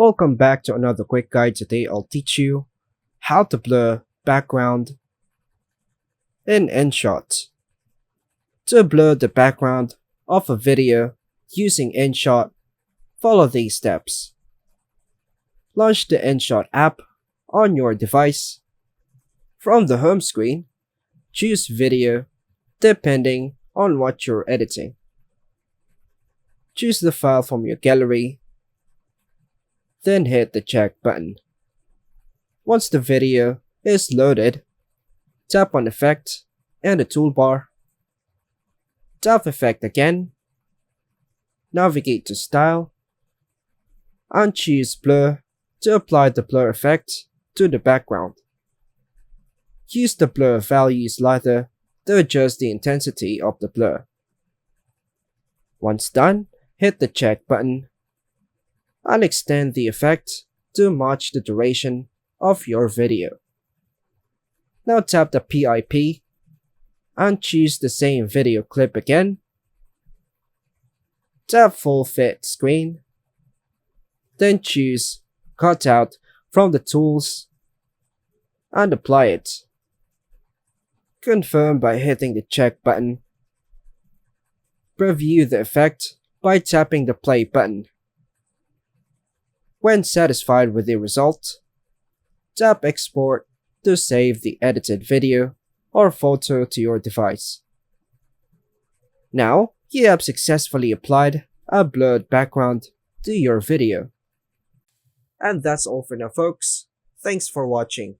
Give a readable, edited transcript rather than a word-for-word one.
Welcome back to another quick guide. Today I'll teach you how to blur background in Inshot. To blur the background of a video using Inshot, follow these steps. Launch the Inshot app on your device. From the home screen, choose Video depending on what you're editing. Choose the file from your gallery, then hit the check button. Once the video is loaded, tap on Effect in the toolbar. Tap Effect again. Navigate to Style and choose Blur to apply the blur effect to the background. Use the blur value slider to adjust the intensity of the blur. Once done, hit the check button and extend the effect to match the duration of your video. Now tap the PIP and choose the same video clip again. Tap Full Fit Screen, then choose Cutout from the tools and apply it. Confirm by hitting the check button. Preview the effect by tapping the play button. When satisfied with the result, tap Export to save the edited video or photo to your device. Now, you have successfully applied a blurred background to your video. And that's all for now, folks. Thanks for watching.